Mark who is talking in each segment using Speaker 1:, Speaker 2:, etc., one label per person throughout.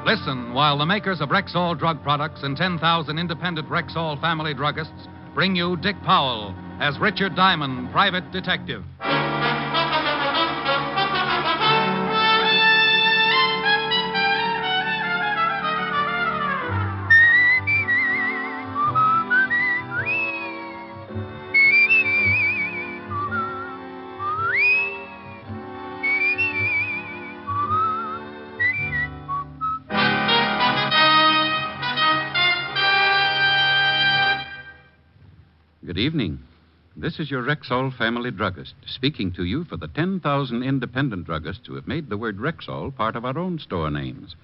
Speaker 1: Listen while the makers of Rexall drug products and 10,000 independent Rexall family druggists bring you Dick Powell as Richard Diamond, private detective.
Speaker 2: Good evening. This is your Rexall family druggist speaking to you for the 10,000 independent druggists who have made the word Rexall part of our own store names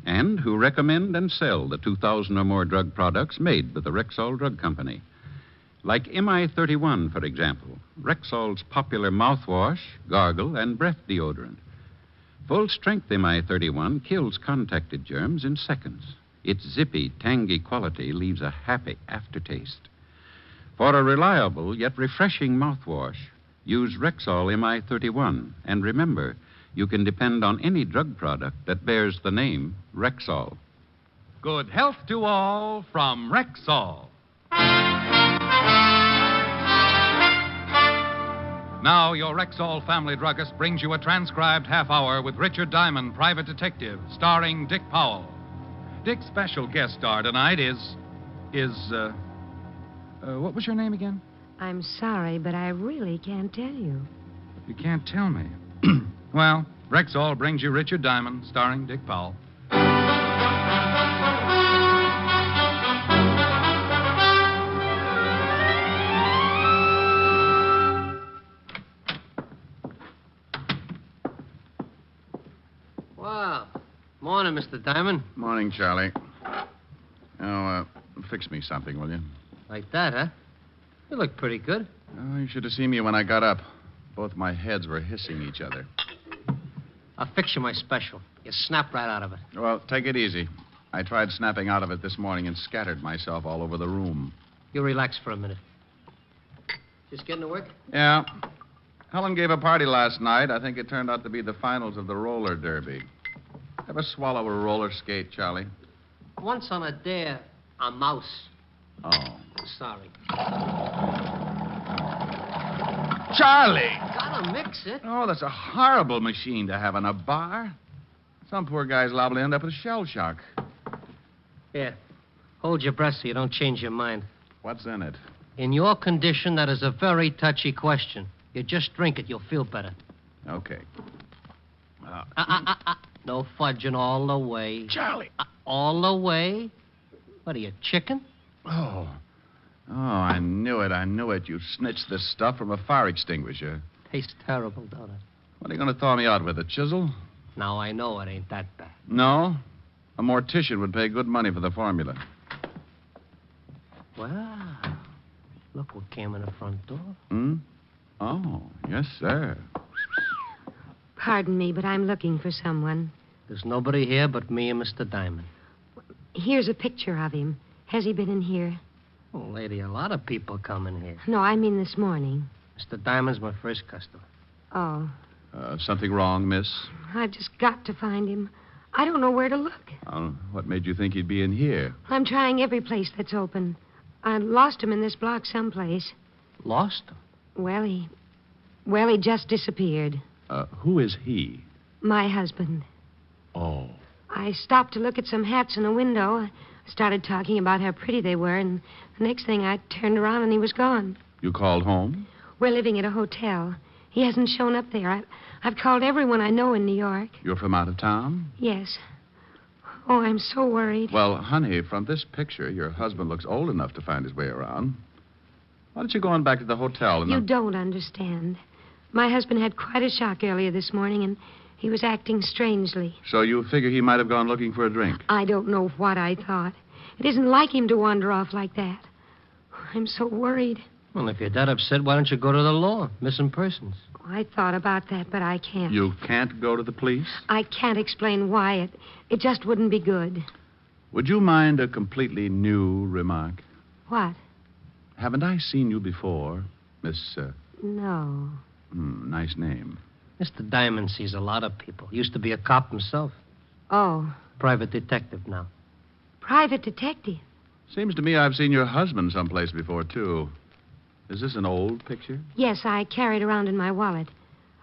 Speaker 2: and who recommend and sell the 2,000 or more drug products made by the Rexall Drug Company. Like MI-31, for example, Rexall's popular mouthwash, gargle, and breath deodorant. Full-strength MI-31 kills contacted germs in seconds. Its zippy, tangy quality leaves a happy aftertaste. For a reliable yet refreshing mouthwash, use Rexall MI-31. And remember, you can depend on any drug product that bears the name Rexall.
Speaker 1: Good health to all from Rexall. Now, your Rexall family druggist brings you a transcribed half hour with Richard Diamond, private detective, starring Dick Powell. Dick's special guest star tonight is what was your name again?
Speaker 3: I'm sorry, but I really can't tell you.
Speaker 1: You can't tell me. Well, Rexall brings you Richard Diamond, starring Dick Powell.
Speaker 4: Wow. Morning, Mr. Diamond.
Speaker 5: Morning, Charlie. Fix me something, will you?
Speaker 4: Like that, huh? You look pretty good.
Speaker 5: Oh, you should have seen me when I got up. Both my heads were hissing each other.
Speaker 4: I'll fix you my special. You snap right out of it.
Speaker 5: Well, take it easy. I tried snapping out of it this morning and scattered myself all over the room.
Speaker 4: You relax for a minute. Just getting to work?
Speaker 5: Yeah. Helen gave a party last night. I think it turned out to be the finals of the roller derby. Ever swallow a roller skate, Charlie?
Speaker 4: Once on a dare, a mouse.
Speaker 5: Oh.
Speaker 4: Sorry.
Speaker 5: Charlie!
Speaker 4: Gotta mix it.
Speaker 5: Oh, that's a horrible machine to have in a bar. Some poor guy's liable to end up with shell shock.
Speaker 4: Here. Hold your breath so you don't change your mind.
Speaker 5: What's in it?
Speaker 4: In your condition, that is a very touchy question. You just drink it, you'll feel better.
Speaker 5: Okay.
Speaker 4: No fudging all the way.
Speaker 5: Charlie!
Speaker 4: All the way? What are you, chicken?
Speaker 5: Oh, I knew it. You snitched this stuff from a fire extinguisher.
Speaker 4: Tastes terrible, don't it?
Speaker 5: What are you going to thaw me out with, a chisel?
Speaker 4: Now, I know it ain't that bad.
Speaker 5: No? A mortician would pay good money for the formula.
Speaker 4: Well, look what came in the front door.
Speaker 5: Hmm? Oh, yes, sir.
Speaker 3: Pardon me, but I'm looking for someone.
Speaker 4: There's nobody here but me and Mr. Diamond.
Speaker 3: Here's a picture of him. Has he been in here?
Speaker 4: Oh, lady, a lot of people come in here.
Speaker 3: No, I mean this morning.
Speaker 4: Mr. Diamond's my first customer.
Speaker 3: Oh.
Speaker 5: Something wrong, miss?
Speaker 3: I've just got to find him. I don't know where to look.
Speaker 5: What made you think he'd be in here?
Speaker 3: I'm trying every place that's open. I lost him in this block someplace.
Speaker 4: Lost him?
Speaker 3: Well, he just disappeared.
Speaker 5: Who is he?
Speaker 3: My husband.
Speaker 5: Oh.
Speaker 3: I stopped to look at some hats in a window. I started talking about how pretty they were, and the next thing I turned around and he was gone.
Speaker 5: You called home?
Speaker 3: We're living at a hotel. He hasn't shown up there. I've called everyone I know in New York.
Speaker 5: You're from out of town?
Speaker 3: Yes. Oh, I'm so worried.
Speaker 5: Well, honey, from this picture, your husband looks old enough to find his way around. Why don't you go on back to the hotel and...
Speaker 3: You don't understand. My husband had quite a shock earlier this morning, and he was acting strangely.
Speaker 5: So you figure he might have gone looking for a drink?
Speaker 3: I don't know what I thought. It isn't like him to wander off like that. I'm so worried.
Speaker 4: Well, if you're that upset, why don't you go to the law? Missing persons.
Speaker 3: I thought about that, but I can't.
Speaker 5: You can't go to the police?
Speaker 3: I can't explain why. It just wouldn't be good.
Speaker 5: Would you mind a completely new remark?
Speaker 3: What?
Speaker 5: Haven't I seen you before, Miss...
Speaker 3: No.
Speaker 5: Nice name.
Speaker 4: Mr. Diamond sees a lot of people. Used to be a cop himself.
Speaker 3: Oh,
Speaker 4: Private detective now.
Speaker 3: private detective.
Speaker 5: Seems to me I've seen your husband someplace before, too. Is this an old picture?
Speaker 3: Yes, I carry it around in my wallet.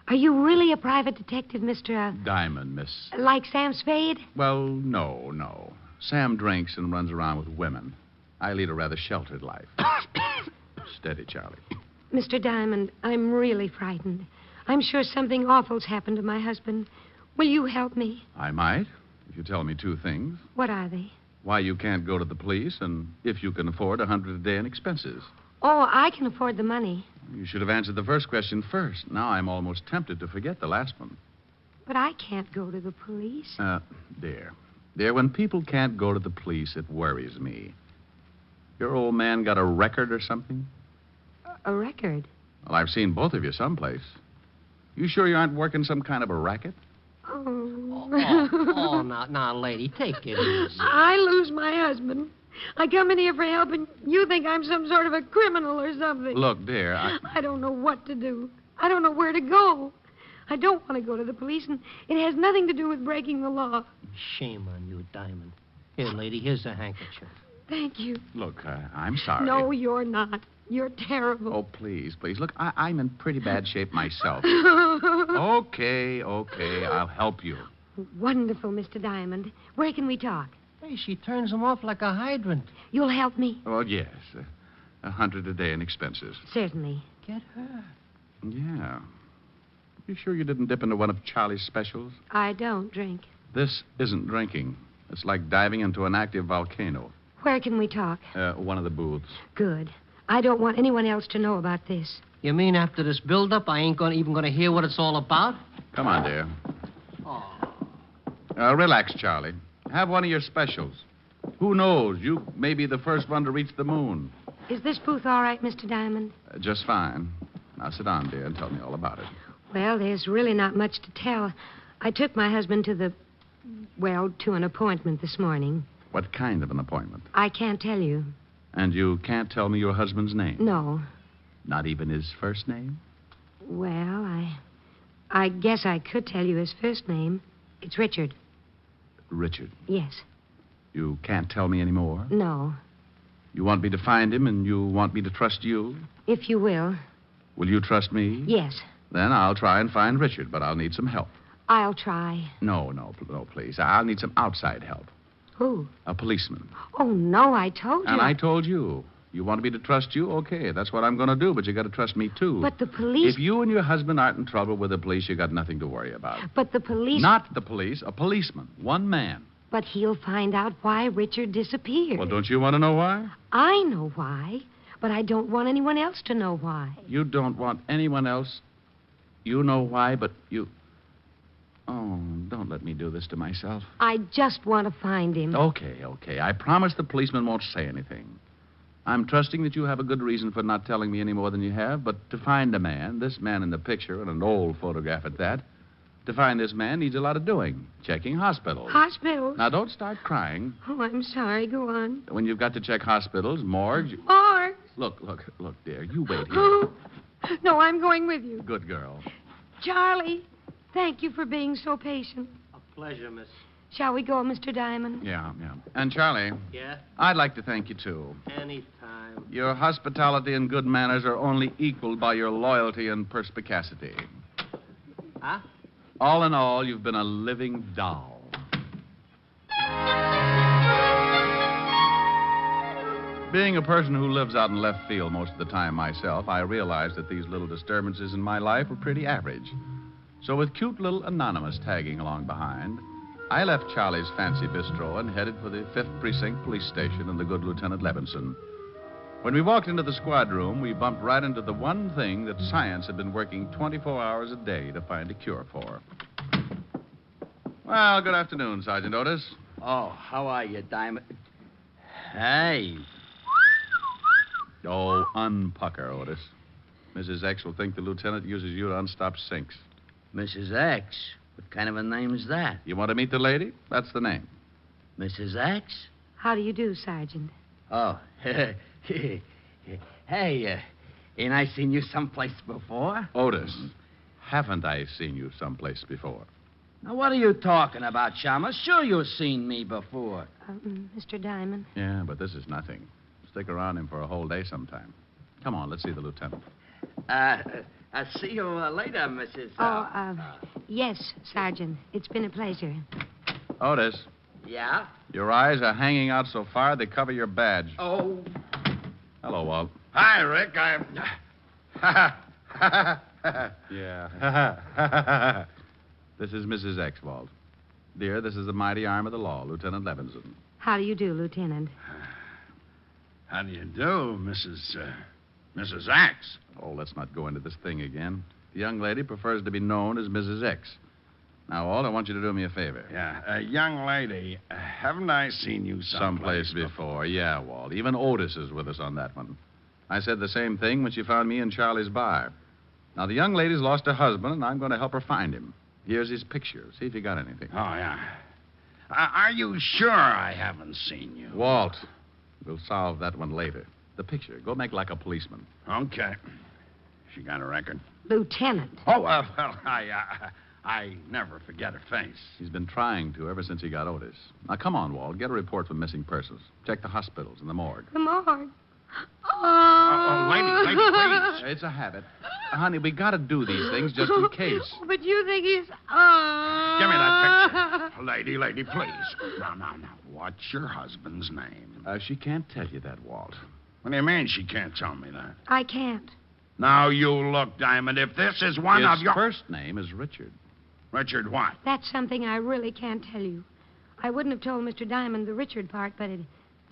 Speaker 3: Are you really a private detective, Mr.
Speaker 5: Diamond, miss.
Speaker 3: Like Sam Spade?
Speaker 5: Well, no. Sam drinks and runs around with women. I lead a rather sheltered life. Steady, Charlie.
Speaker 3: Mr. Diamond, I'm really frightened. I'm sure something awful's happened to my husband. Will you help me?
Speaker 5: I might, if you tell me two things.
Speaker 3: What are they?
Speaker 5: Why you can't go to the police, and if you can afford $100 a day in expenses.
Speaker 3: Oh, I can afford the money.
Speaker 5: You should have answered the first question first. Now I'm almost tempted to forget the last one.
Speaker 3: But I can't go to the police.
Speaker 5: Dear, when people can't go to the police, it worries me. Your old man got a record or something?
Speaker 3: A record?
Speaker 5: Well, I've seen both of you someplace. You sure you aren't working some kind of a racket?
Speaker 4: Oh, now, lady, take it easy.
Speaker 3: I lose my husband. I come in here for help, and you think I'm some sort of a criminal or something.
Speaker 5: Look, dear,
Speaker 3: I don't know what to do. I don't know where to go. I don't want to go to the police, and it has nothing to do with breaking the law.
Speaker 4: Shame on you, Diamond. Here, lady, here's a handkerchief.
Speaker 3: Thank you.
Speaker 5: Look, I'm sorry.
Speaker 3: No, you're not. You're terrible.
Speaker 5: Oh, please. Look, I'm in pretty bad shape myself. Okay, I'll help you.
Speaker 3: Wonderful, Mr. Diamond. Where can we talk?
Speaker 4: Hey, she turns him off like a hydrant.
Speaker 3: You'll help me?
Speaker 5: Oh, yes. $100 a day in expenses.
Speaker 3: Certainly.
Speaker 4: Get her.
Speaker 5: Yeah. You sure you didn't dip into one of Charlie's specials?
Speaker 3: I don't drink.
Speaker 5: This isn't drinking. It's like diving into an active volcano.
Speaker 3: Where can we talk?
Speaker 5: One of the booths.
Speaker 3: Good. I don't want anyone else to know about this.
Speaker 4: You mean after this build-up, I ain't even going to hear what it's all about?
Speaker 5: Come on, dear.
Speaker 4: Oh.
Speaker 5: Relax, Charlie. Have one of your specials. Who knows? You may be the first one to reach the moon.
Speaker 3: Is this booth all right, Mr. Diamond?
Speaker 5: Just fine. Now sit down, dear, and tell me all about it.
Speaker 3: Well, there's really not much to tell. I took my husband to an appointment this morning.
Speaker 5: What kind of an appointment?
Speaker 3: I can't tell you.
Speaker 5: And you can't tell me your husband's name?
Speaker 3: No.
Speaker 5: Not even his first name?
Speaker 3: Well, I guess I could tell you his first name. It's Richard.
Speaker 5: Richard.
Speaker 3: Yes.
Speaker 5: You can't tell me any more?
Speaker 3: No.
Speaker 5: You want me to find him, and you want me to trust you?
Speaker 3: If you will.
Speaker 5: Will you trust me?
Speaker 3: Yes.
Speaker 5: Then I'll try and find Richard, but I'll need some help.
Speaker 3: I'll try.
Speaker 5: No, please. I'll need some outside help.
Speaker 3: Who?
Speaker 5: A policeman.
Speaker 3: Oh, no, I told you.
Speaker 5: And I told you. You want me to trust you? Okay, that's what I'm going to do, but you got to trust me, too.
Speaker 3: But the police...
Speaker 5: If you and your husband aren't in trouble with the police, you got nothing to worry about.
Speaker 3: But the police...
Speaker 5: Not the police, a policeman. One man.
Speaker 3: But he'll find out why Richard disappeared.
Speaker 5: Well, don't you want to know why?
Speaker 3: I know why, but I don't want anyone else to know why.
Speaker 5: You don't want anyone else. You know why, but you... Oh, don't let me do this to myself.
Speaker 3: I just want to find him.
Speaker 5: Okay. I promise the policeman won't say anything. I'm trusting that you have a good reason for not telling me any more than you have, but to find a man, this man in the picture, and an old photograph at that, to find this man needs a lot of doing. Checking hospitals.
Speaker 3: Hospitals?
Speaker 5: Now, don't start crying.
Speaker 3: Oh, I'm sorry. Go on.
Speaker 5: When you've got to check hospitals, morgues...
Speaker 3: Morgue?
Speaker 5: Look, dear, you wait here.
Speaker 3: Oh, no, I'm going with you.
Speaker 5: Good girl.
Speaker 3: Charlie, thank you for being so patient.
Speaker 4: A pleasure, miss.
Speaker 3: Shall we go, Mr. Diamond?
Speaker 5: Yeah. And, Charlie...
Speaker 4: Yeah?
Speaker 5: I'd like to thank you, too.
Speaker 4: Anytime.
Speaker 5: Your hospitality and good manners are only equaled by your loyalty and perspicacity.
Speaker 4: Huh?
Speaker 5: All in all, you've been a living doll. Being a person who lives out in left field most of the time myself, I realized that these little disturbances in my life were pretty average. So with cute little Anonymous tagging along behind, I left Charlie's fancy bistro and headed for the 5th Precinct Police Station and the good Lieutenant Levinson. When we walked into the squad room, we bumped right into the one thing that science had been working 24 hours a day to find a cure for. Well, good afternoon, Sergeant Otis.
Speaker 6: Oh, how are you, Diamond? Hey.
Speaker 5: Oh, unpucker, Otis. Mrs. X will think the lieutenant uses you to unstop sinks.
Speaker 6: Mrs. X? What kind of a name is that?
Speaker 5: You want to meet the lady? That's the name.
Speaker 6: Mrs. X?
Speaker 3: How do you do, Sergeant?
Speaker 6: Oh, hey, ain't I seen you someplace before?
Speaker 5: Otis, haven't I seen you someplace before?
Speaker 6: Now, what are you talking about, Shama? Sure you've seen me before.
Speaker 3: Mr. Diamond.
Speaker 5: Yeah, but this is nothing. Stick around him for a whole day sometime. Come on, let's see the lieutenant.
Speaker 6: I'll see you later, Mrs.
Speaker 3: Yes, Sergeant. It's been a pleasure.
Speaker 5: Otis,
Speaker 6: Yeah?
Speaker 5: your eyes are hanging out so far they cover your badge.
Speaker 6: Oh.
Speaker 5: Hello, Walt.
Speaker 7: Hi, Rick.
Speaker 5: Yeah. This is Mrs. X, Walt. Dear, this is the mighty arm of the law, Lieutenant Levinson.
Speaker 3: How do you do, Lieutenant?
Speaker 7: How do you do, Mrs. Axe?
Speaker 5: Oh, let's not go into this thing again. The young lady prefers to be known as Mrs. X. Now, Walt, I want you to do me a favor.
Speaker 7: Yeah, young lady, haven't I seen you
Speaker 5: Someplace before. Yeah, Walt. Even Otis is with us on that one. I said the same thing when she found me in Charlie's bar. Now, the young lady's lost her husband, and I'm going to help her find him. Here's his picture. See if you got anything.
Speaker 7: Oh, yeah. Are you sure I haven't seen you?
Speaker 5: Walt, we'll solve that one later. The picture. Go make like a policeman.
Speaker 7: Okay. She got a record?
Speaker 3: Lieutenant.
Speaker 7: Oh, well, I never forget her face.
Speaker 5: He's been trying to ever since he got Otis. Now, come on, Walt. Get a report for missing persons. Check the hospitals and the morgue.
Speaker 3: The morgue.
Speaker 7: Lady, please.
Speaker 5: It's a habit. Honey, we got to do these things just in case.
Speaker 3: But you think he's...
Speaker 7: Give me that picture. Lady, please. Now. What's your husband's name?
Speaker 5: She can't tell you that, Walt.
Speaker 7: What do you mean she can't tell me that?
Speaker 3: I can't.
Speaker 7: Now, you look, Diamond. If this is one of
Speaker 5: His
Speaker 7: your...
Speaker 5: first name is Richard.
Speaker 7: Richard what?
Speaker 3: That's something I really can't tell you. I wouldn't have told Mr. Diamond the Richard part, but it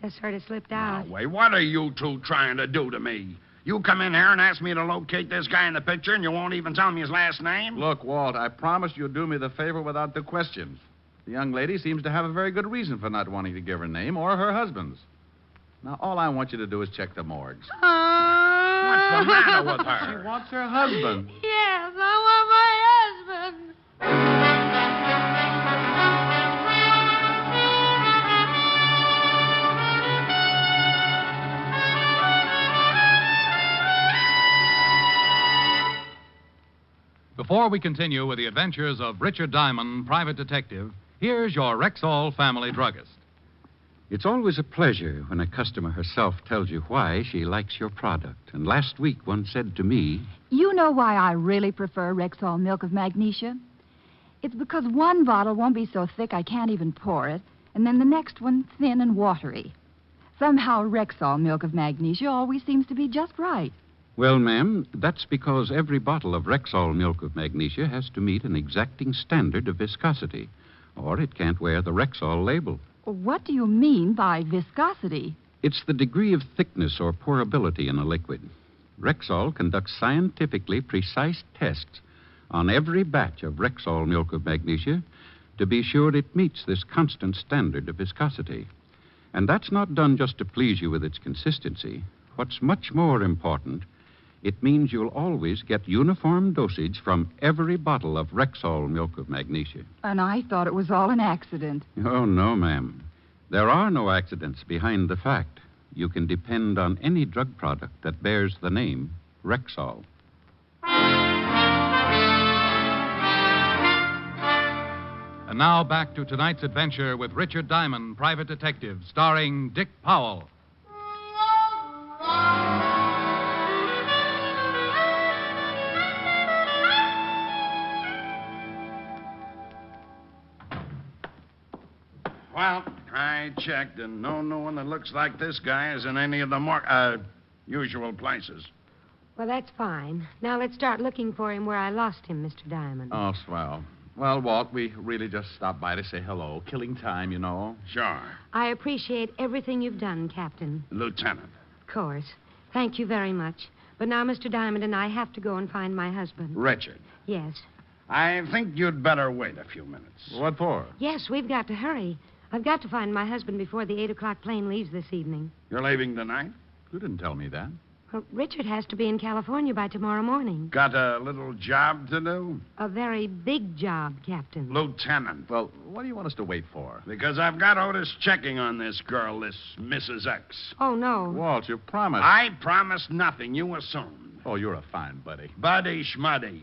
Speaker 3: just sort of slipped out.
Speaker 7: Now, wait, what are you two trying to do to me? You come in here and ask me to locate this guy in the picture, and you won't even tell me his last name?
Speaker 5: Look, Walt, I promise you'll do me the favor without the questions. The young lady seems to have a very good reason for not wanting to give her name or her husband's. Now, all I want you to do is check the morgues.
Speaker 7: What's the matter with her?
Speaker 5: She wants her husband.
Speaker 3: Yes, I want my husband.
Speaker 1: Before we continue with the adventures of Richard Diamond, private detective, here's your Rexall family druggist.
Speaker 2: It's always a pleasure when a customer herself tells you why she likes your product. And last week, one said to me,
Speaker 8: You know why I really prefer Rexall milk of magnesia? It's because one bottle won't be so thick I can't even pour it, and then the next one thin and watery. Somehow Rexall milk of magnesia always seems to be just right.
Speaker 2: Well, ma'am, that's because every bottle of Rexall milk of magnesia has to meet an exacting standard of viscosity, or it can't wear the Rexall label.
Speaker 8: What do you mean by viscosity?
Speaker 2: It's the degree of thickness or pourability in a liquid. Rexall conducts scientifically precise tests on every batch of Rexall milk of magnesia to be sure it meets this constant standard of viscosity. And that's not done just to please you with its consistency. What's much more important, it means you'll always get uniform dosage from every bottle of Rexall milk of magnesia.
Speaker 8: And I thought it was all an accident.
Speaker 2: Oh, no, ma'am. There are no accidents behind the fact. You can depend on any drug product that bears the name Rexall.
Speaker 1: And now back to tonight's adventure with Richard Diamond, private detective, starring Dick Powell.
Speaker 7: Well, I checked, and no one that looks like this guy is in any of the usual places.
Speaker 3: Well, that's fine. Now let's start looking for him where I lost him, Mr. Diamond.
Speaker 5: Oh, swell. Well, Walt, we really just stopped by to say hello. Killing time, you know.
Speaker 7: Sure.
Speaker 3: I appreciate everything you've done, Captain.
Speaker 7: Lieutenant.
Speaker 3: Of course. Thank you very much. But now Mr. Diamond and I have to go and find my husband.
Speaker 7: Richard.
Speaker 3: Yes.
Speaker 7: I think you'd better wait a few minutes.
Speaker 5: What for?
Speaker 3: Yes, we've got to hurry. I've got to find my husband before the 8 o'clock plane leaves this evening.
Speaker 7: You're leaving tonight?
Speaker 5: You didn't tell me that.
Speaker 3: Well, Richard has to be in California by tomorrow morning.
Speaker 7: Got a little job to do?
Speaker 3: A very big job, Captain.
Speaker 7: Lieutenant.
Speaker 5: Well, what do you want us to wait for?
Speaker 7: Because I've got Otis checking on this girl, this Mrs. X.
Speaker 3: Oh, no.
Speaker 5: Walt, you promised.
Speaker 7: I promised nothing. You assumed.
Speaker 5: Oh, you're a fine buddy.
Speaker 7: Buddy schmuddy.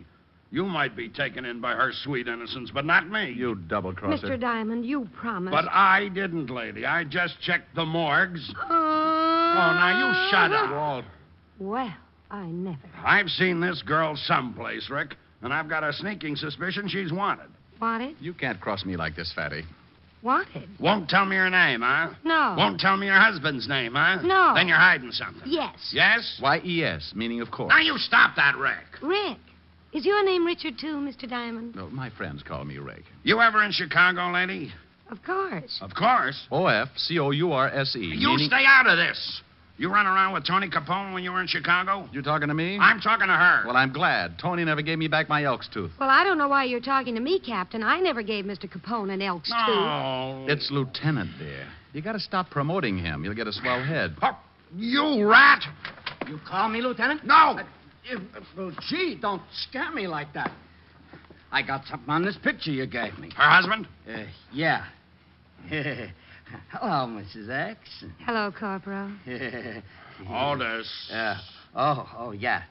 Speaker 7: You might be taken in by her sweet innocence, but not me.
Speaker 5: You double-crosser.
Speaker 3: Mr. Diamond, you promised.
Speaker 7: But I didn't, lady. I just checked the morgues.
Speaker 3: Oh,
Speaker 7: now you shut up.
Speaker 5: Walt.
Speaker 3: Well, I never.
Speaker 7: I've seen this girl someplace, Rick, and I've got a sneaking suspicion she's wanted.
Speaker 3: Wanted?
Speaker 5: You can't cross me like this, Fatty.
Speaker 3: Wanted?
Speaker 7: Won't tell me her name, huh?
Speaker 3: No.
Speaker 7: Won't tell me your husband's name, huh?
Speaker 3: No.
Speaker 7: Then you're hiding something.
Speaker 3: Yes.
Speaker 7: Yes?
Speaker 5: Y-E-S, meaning of course.
Speaker 7: Now you stop that, Rick.
Speaker 3: Rick. Is your name Richard, too, Mr. Diamond?
Speaker 5: No, my friends call me Rick.
Speaker 7: You ever in Chicago, lady?
Speaker 3: Of course.
Speaker 7: Of course.
Speaker 5: O-F-C-O-U-R-S-E.
Speaker 7: You
Speaker 5: meaning...
Speaker 7: stay out of this. You run around with Tony Capone when you were in Chicago?
Speaker 5: You talking to me?
Speaker 7: I'm talking to her.
Speaker 5: Well, I'm glad. Tony never gave me back my elk's tooth.
Speaker 3: Well, I don't know why you're talking to me, Captain. I never gave Mr. Capone an elk's tooth.
Speaker 7: No.
Speaker 5: It's Lieutenant, dear. You got to stop promoting him. You'll get a swell head.
Speaker 7: Oh, you rat.
Speaker 6: You call me, Lieutenant?
Speaker 7: No.
Speaker 6: Well, gee, don't scare me like that. I got something on this picture you gave me.
Speaker 7: Her husband?
Speaker 6: Yeah. Hello, Mrs. X.
Speaker 3: Hello, Corporal.
Speaker 7: Otis.
Speaker 6: Yeah.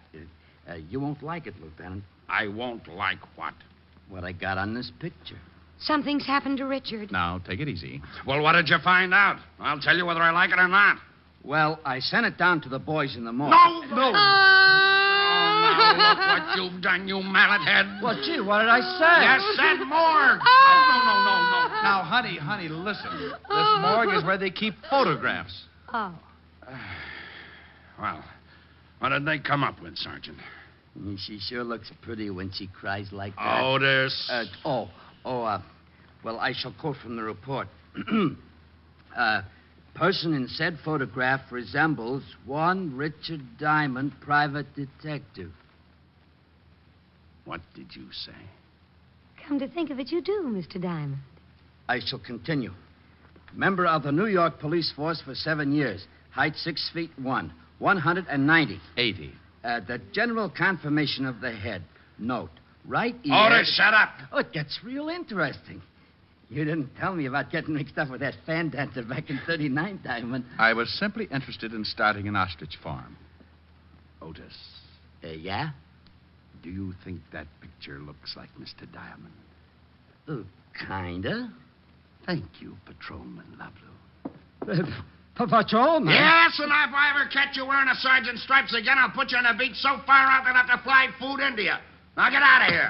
Speaker 6: You won't like it, Lieutenant,
Speaker 7: I won't like what?
Speaker 6: what I got on this picture.
Speaker 3: Something's happened to Richard.
Speaker 5: Now, take it easy.
Speaker 7: Well, what did you find out? I'll tell you whether I like it or not.
Speaker 6: Well, I sent it down to the boys in the morgue.
Speaker 7: No! Oh, now look what you've done, you mallet head.
Speaker 6: Well, gee, what did I say?
Speaker 7: You said morgue. Oh, no.
Speaker 5: Now, honey, listen. This morgue is where they keep photographs.
Speaker 3: Oh.
Speaker 7: Well, what did they come up with, Sergeant?
Speaker 6: She sure looks pretty when she cries like that.
Speaker 7: Otis.
Speaker 6: Well, I shall quote from the report. Person in said photograph resembles one Richard Diamond, private detective.
Speaker 7: What did you say?
Speaker 3: Come to think of it, you do, Mr. Diamond.
Speaker 6: I shall continue. Member of the New York police force for 7 years. Height 6'1", 190.
Speaker 5: 80.
Speaker 6: The general conformation of the head. Note, right ear...
Speaker 7: Otis, shut up.
Speaker 6: Oh, it gets real interesting. You didn't tell me about getting mixed up with that fan dancer back in 39, Diamond.
Speaker 5: I was simply interested in starting an ostrich farm.
Speaker 7: Otis,
Speaker 6: Yeah?
Speaker 7: do you think that picture looks like Mr. Diamond?
Speaker 6: Kinda.
Speaker 7: Thank you, Patrolman Lovelow.
Speaker 6: Patrolman?
Speaker 7: Yes, and if I ever catch you wearing a sergeant's stripes again, I'll put you on a beach so far out that I'll have to fly food into you. Now get out of here.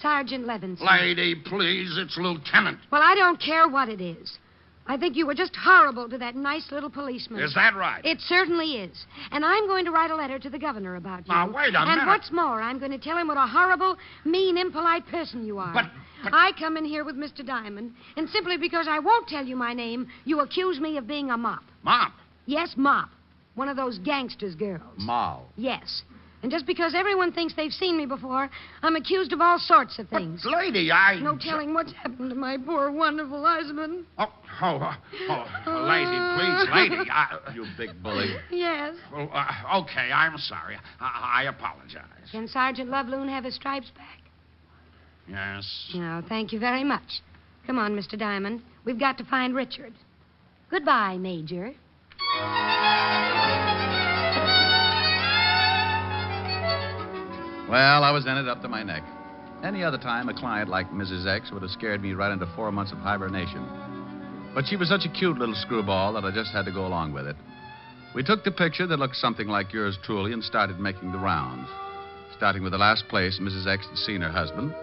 Speaker 3: Sergeant Levinson.
Speaker 7: Lady, please, it's Lieutenant.
Speaker 3: Well, I don't care what it is. I think you were just horrible to that nice little policeman.
Speaker 7: Is that right?
Speaker 3: It certainly is. And I'm going to write a letter to the governor about you.
Speaker 7: Now, wait a minute.
Speaker 3: And what's more, I'm going to tell him what a horrible, mean, impolite person you are.
Speaker 7: But-
Speaker 3: I come in here with Mr. Diamond, and simply because I won't tell you my name, you accuse me of being a mop.
Speaker 7: Mop.
Speaker 3: Yes, mop. One of those gangsters' girls.
Speaker 5: Moll.
Speaker 3: Yes. And just because everyone thinks they've seen me before, I'm accused of all sorts of things.
Speaker 7: But, lady, I...
Speaker 3: No telling what's happened to my poor, wonderful husband.
Speaker 7: Lady, please, lady.
Speaker 5: You big bully.
Speaker 3: Yes.
Speaker 7: Well, okay, I'm sorry. I apologize.
Speaker 3: Can Sergeant Loveloon have his stripes back?
Speaker 7: Yes.
Speaker 3: No, thank you very much. Come on, Mr. Diamond. We've got to find Richard. Goodbye, Major.
Speaker 5: Well, I was in it up to my neck. Any other time, a client like Mrs. X would have scared me right into 4 months of hibernation. But she was such a cute little screwball that I just had to go along with it. We took the picture that looked something like yours truly and started making the rounds. Starting with the last place Mrs. X had seen her husband,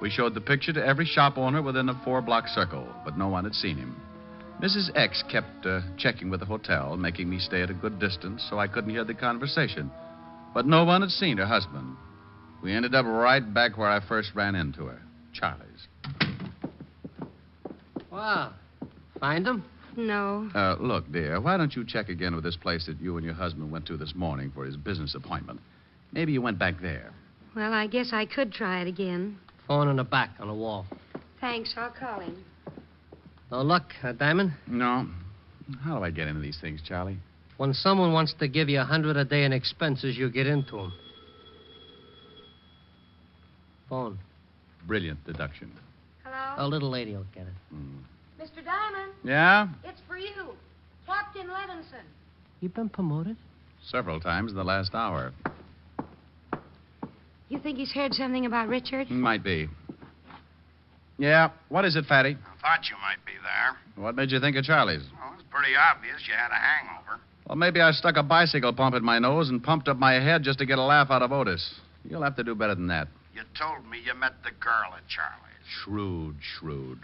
Speaker 5: we showed the picture to every shop owner within a 4-block circle, but no one had seen him. Mrs. X kept checking with the hotel, making me stay at a good distance so I couldn't hear the conversation. But no one had seen her husband. We ended up right back where I first ran into her, Charlie's.
Speaker 4: Wow. Find him?
Speaker 3: No.
Speaker 5: Look, dear, why don't you check again with this place that you and your husband went to this morning for his business appointment? Maybe you went back there.
Speaker 3: Well, I guess I could try it again.
Speaker 4: Phone in the back on the wall.
Speaker 3: Thanks, I'll call him.
Speaker 4: No luck, Diamond?
Speaker 5: No. How do I get into these things, Charlie?
Speaker 4: When someone wants to give you $100 a day in expenses, you get into them. Phone.
Speaker 5: Brilliant deduction.
Speaker 3: Hello?
Speaker 4: A little lady will get it.
Speaker 3: Mr. Diamond,
Speaker 5: Yeah?
Speaker 3: it's for you. Captain Levinson.
Speaker 4: You been promoted?
Speaker 5: Several times in the last hour.
Speaker 3: You think he's heard something about Richard?
Speaker 5: Might be. Yeah, what is it, Fatty?
Speaker 7: I thought you might be there.
Speaker 5: What made you think of Charlie's?
Speaker 7: Well, it's pretty obvious you had a hangover.
Speaker 5: Well, maybe I stuck a bicycle pump in my nose and pumped up my head just to get a laugh out of Otis. You'll have to do better than that.
Speaker 7: You told me you met the girl at Charlie's.
Speaker 5: Shrewd.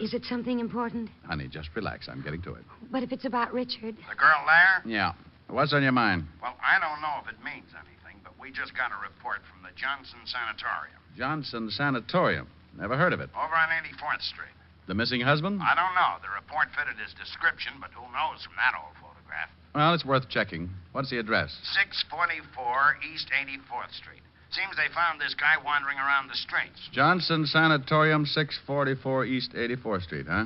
Speaker 3: Is it something important?
Speaker 5: Honey, just relax. I'm getting to it.
Speaker 3: But if it's about Richard...
Speaker 7: The girl there?
Speaker 5: Yeah. What's on your mind?
Speaker 7: Well, I don't know if it means anything, but we just got a report from the Johnson Sanatorium.
Speaker 5: Johnson Sanatorium. Never heard of it.
Speaker 7: Over on 84th Street.
Speaker 5: The missing husband?
Speaker 7: I don't know. The report fitted his description, but who knows from that old photograph.
Speaker 5: Well, it's worth checking. What's the address?
Speaker 7: 644 East 84th Street. Seems they found this guy wandering around the streets.
Speaker 5: Johnson Sanatorium, 644 East 84th Street, huh?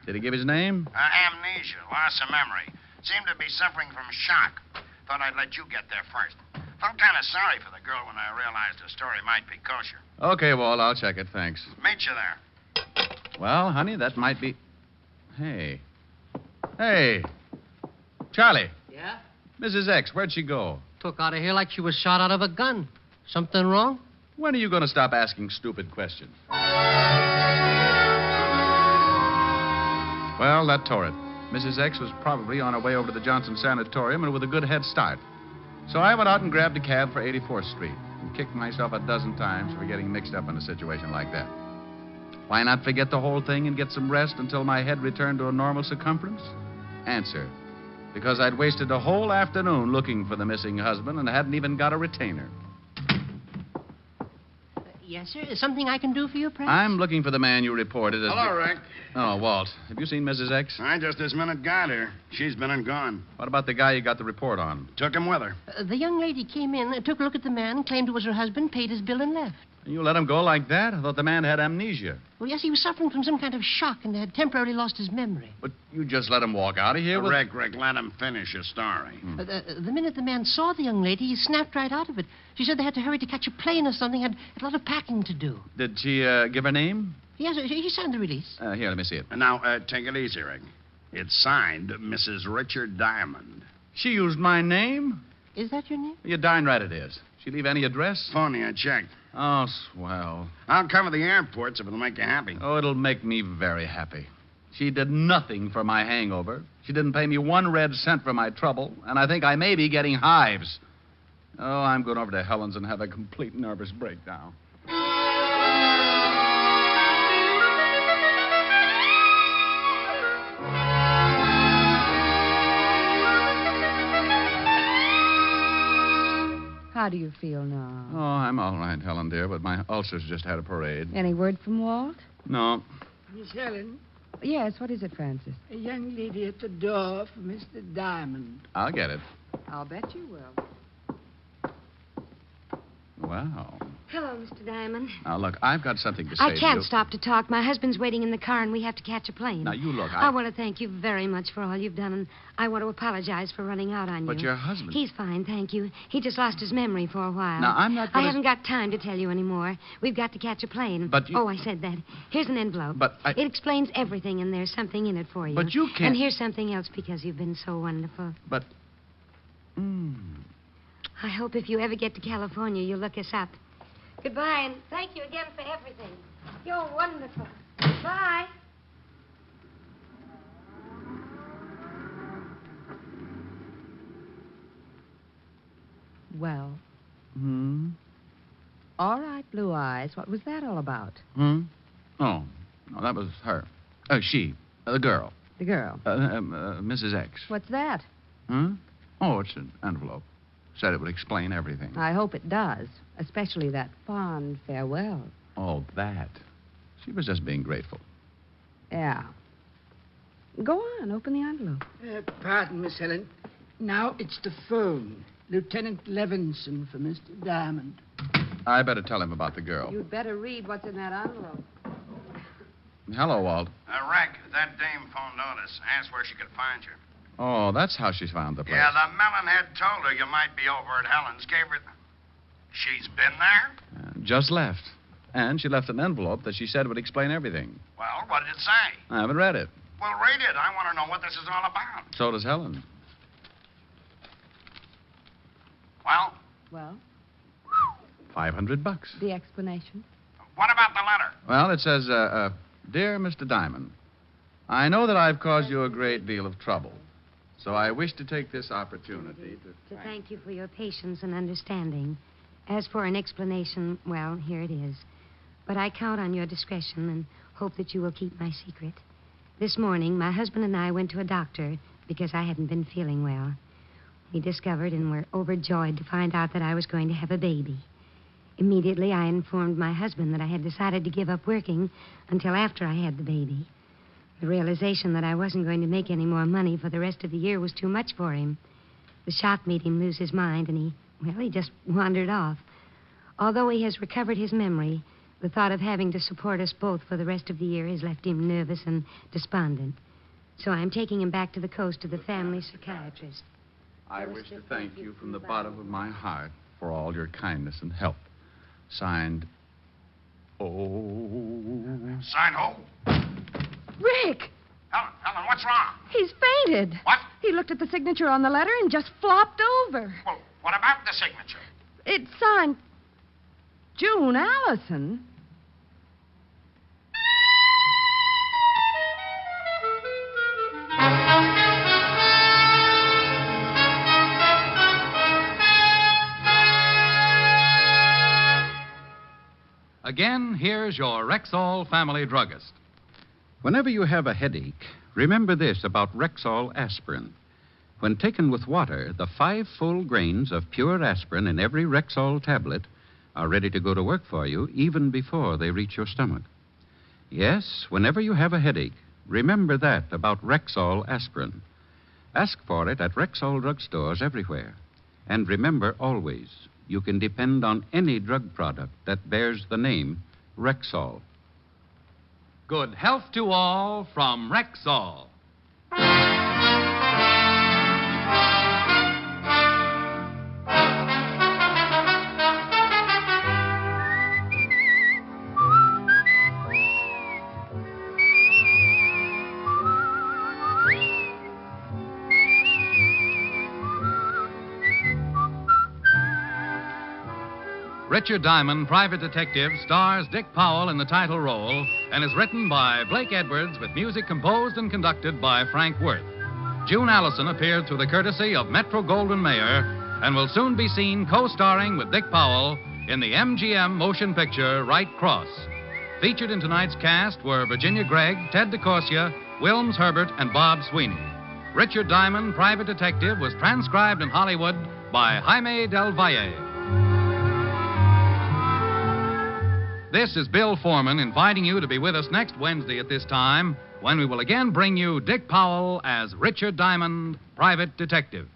Speaker 5: Did he give his name?
Speaker 7: Amnesia, loss of memory. Seemed to be suffering from shock. Thought I'd let you get there first. Felt kind of sorry for the girl when I realized the story might be kosher.
Speaker 5: Okay, Walt, I'll check it. Thanks.
Speaker 7: Meet you there.
Speaker 5: Well, honey, that might be... Hey. Charlie.
Speaker 4: Yeah?
Speaker 5: Mrs. X, where'd she go?
Speaker 4: Took out of here like she was shot out of a gun. Something wrong?
Speaker 5: When are you going to stop asking stupid questions? Well, that tore it. Mrs. X was probably on her way over to the Johnson Sanatorium and with a good head start. So I went out and grabbed a cab for 84th Street and kicked myself a dozen times for getting mixed up in a situation like that. Why not forget the whole thing and get some rest until my head returned to a normal circumference? Answer. Because I'd wasted a whole afternoon looking for the missing husband and hadn't even got a retainer.
Speaker 4: Yes, sir. Is something I can do for you, perhaps?
Speaker 5: I'm looking for the man you reported as...
Speaker 7: Hello, Rick.
Speaker 5: Oh, Walt. Have you seen Mrs. X?
Speaker 7: I just this minute got her. She's been and gone.
Speaker 5: What about the guy you got the report on?
Speaker 7: Took him with her.
Speaker 4: The young lady came in, took a look at the man, claimed it was her husband, paid his bill, and left.
Speaker 5: You let him go like that? I thought the man had amnesia.
Speaker 4: Well, yes, he was suffering from some kind of shock and had temporarily lost his memory.
Speaker 5: But you just let him walk out of here with...
Speaker 7: Rick, let him finish his story.
Speaker 4: The minute the man saw the young lady, he snapped right out of it. She said they had to hurry to catch a plane or something, had a lot of packing to do.
Speaker 5: Did she give her name?
Speaker 4: Yes, he signed the release.
Speaker 5: Here, let me see it.
Speaker 7: And now, take it easy, Rick. It's signed Mrs. Richard Diamond.
Speaker 5: She used my name?
Speaker 4: Is that your name?
Speaker 5: You're darn right it is. She leave any address?
Speaker 7: Phony, I checked.
Speaker 5: Oh, swell.
Speaker 7: I'll cover the airports if it'll make you happy.
Speaker 5: Oh, it'll make me very happy. She did nothing for my hangover. She didn't pay me 1 red cent for my trouble, and I think I may be getting hives. Oh, I'm going over to Helen's and have a complete nervous breakdown.
Speaker 9: How do you feel now?
Speaker 5: Oh, I'm all right, Helen, dear, but my ulcers just had a parade.
Speaker 9: Any word from Walt?
Speaker 5: No.
Speaker 10: Miss Helen,
Speaker 9: Yes, what is it, Francis?
Speaker 10: a young lady at the door for Mr. Diamond.
Speaker 5: I'll get it.
Speaker 9: I'll bet you will.
Speaker 5: Wow.
Speaker 3: Hello, Mr. Diamond.
Speaker 5: Now, look, I've got something to say
Speaker 3: I
Speaker 5: to
Speaker 3: can't
Speaker 5: you.
Speaker 3: stop to talk. My husband's waiting in the car, and we have to catch a plane.
Speaker 5: Now, you look,
Speaker 3: I want to thank you very much for all you've done, and I want to apologize for running out on you.
Speaker 5: But your husband...
Speaker 3: He's fine, thank you. He just lost his memory for a while.
Speaker 5: Now, I'm not
Speaker 3: I
Speaker 5: going
Speaker 3: haven't got time to tell you anymore. We've got to catch a plane.
Speaker 5: But you...
Speaker 3: Oh, I said that. Here's an envelope.
Speaker 5: But I...
Speaker 3: It explains everything, and there's something in it for you.
Speaker 5: But you can't...
Speaker 3: And here's something else because you've been so wonderful.
Speaker 5: But...
Speaker 3: I hope if you ever get to California, you'll look us up. Goodbye, and thank you again for everything. You're wonderful. Bye.
Speaker 9: Well. All right, Blue Eyes. What was that all about?
Speaker 5: Oh, no, that was her. She. The girl.
Speaker 9: The girl.
Speaker 5: Mrs. X.
Speaker 9: What's that?
Speaker 5: Oh, it's an envelope. Said it would explain everything.
Speaker 9: I hope it does, especially that fond farewell.
Speaker 5: Oh, that. She was just being grateful.
Speaker 9: Yeah. Go on, open the envelope.
Speaker 10: Pardon, Miss Helen. Now it's the phone. Lieutenant Levinson for Mr. Diamond.
Speaker 5: I better tell him about the girl.
Speaker 9: You'd better read what's in that envelope.
Speaker 5: Hello, Walt.
Speaker 7: Rick, that dame phoned Otis. Asked where she could find you.
Speaker 5: Oh, that's how she's found the place.
Speaker 7: Yeah, the melonhead told her you might be over at Helen's. Gave her... She's been there?
Speaker 5: Just left. And she left an envelope that she said would explain everything.
Speaker 7: Well, what did it say?
Speaker 5: I haven't read it.
Speaker 7: Well, read it. I want to know what this is all about.
Speaker 5: So does Helen.
Speaker 7: Well?
Speaker 9: Well?
Speaker 5: $500.
Speaker 9: The explanation?
Speaker 7: What about the letter?
Speaker 5: Well, it says, Dear Mr. Diamond, I know that I've caused you a great deal of trouble, so I wish to take this opportunity
Speaker 3: To thank you for your patience and understanding. As for an explanation, well, here it is. But I count on your discretion and hope that you will keep my secret. This morning, my husband and I went to a doctor because I hadn't been feeling well. We discovered and were overjoyed to find out that I was going to have a baby. Immediately, I informed my husband that I had decided to give up working until after I had the baby. The realization that I wasn't going to make any more money for the rest of the year was too much for him. The shock made him lose his mind, and he just wandered off. Although he has recovered his memory, the thought of having to support us both for the rest of the year has left him nervous and despondent. So I'm taking him back to the coast to the family psychiatrist.
Speaker 5: I wish to thank you from the bottom of my heart for all your kindness and help. Signed,
Speaker 7: Sign who?
Speaker 8: Rick!
Speaker 7: Helen, what's wrong?
Speaker 8: He's fainted.
Speaker 7: What?
Speaker 8: He looked at the signature on the letter and just flopped over.
Speaker 7: Well, what about the signature?
Speaker 8: It's signed June Allison.
Speaker 1: Again, here's your Rexall family druggist.
Speaker 2: Whenever you have a headache, remember this about Rexall aspirin. When taken with water, the 5 full grains of pure aspirin in every Rexall tablet are ready to go to work for you even before they reach your stomach. Yes, whenever you have a headache, remember that about Rexall aspirin. Ask for it at Rexall drugstores everywhere. And remember always, you can depend on any drug product that bears the name Rexall.
Speaker 1: Good health to all from Rexall. Richard Diamond, Private Detective, stars Dick Powell in the title role and is written by Blake Edwards with music composed and conducted by Frank Worth. June Allison appeared through the courtesy of Metro-Goldwyn-Mayer and will soon be seen co-starring with Dick Powell in the MGM motion picture Right Cross. Featured in tonight's cast were Virginia Gregg, Ted Corsia, Wilms Herbert, and Bob Sweeney. Richard Diamond, Private Detective, was transcribed in Hollywood by Jaime Del Valle. This is Bill Foreman inviting you to be with us next Wednesday at this time when we will again bring you Dick Powell as Richard Diamond, Private Detective.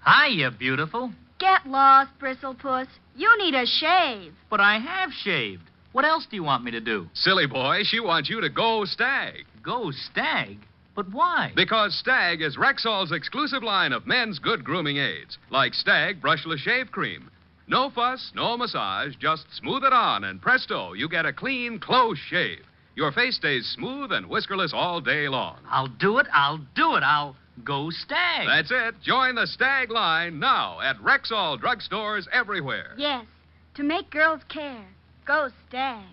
Speaker 11: Hiya, beautiful.
Speaker 12: Get lost, Bristlepuss. You need a shave.
Speaker 11: But I have shaved. What else do you want me to do?
Speaker 13: Silly boy, she wants you to go Stag.
Speaker 11: Go Stag? But why?
Speaker 13: Because Stag is Rexall's exclusive line of men's good grooming aids, like Stag Brushless Shave Cream. No fuss, no massage, just smooth it on, and presto, you get a clean, close shave. Your face stays smooth and whiskerless all day long.
Speaker 11: I'll do it. I'll go Stag.
Speaker 13: That's it. Join the Stag line now at Rexall drugstores everywhere.
Speaker 12: Yes, to make girls care. Go Stag.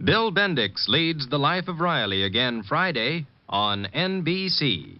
Speaker 14: Bill Bendix leads The Life of Riley again Friday on NBC.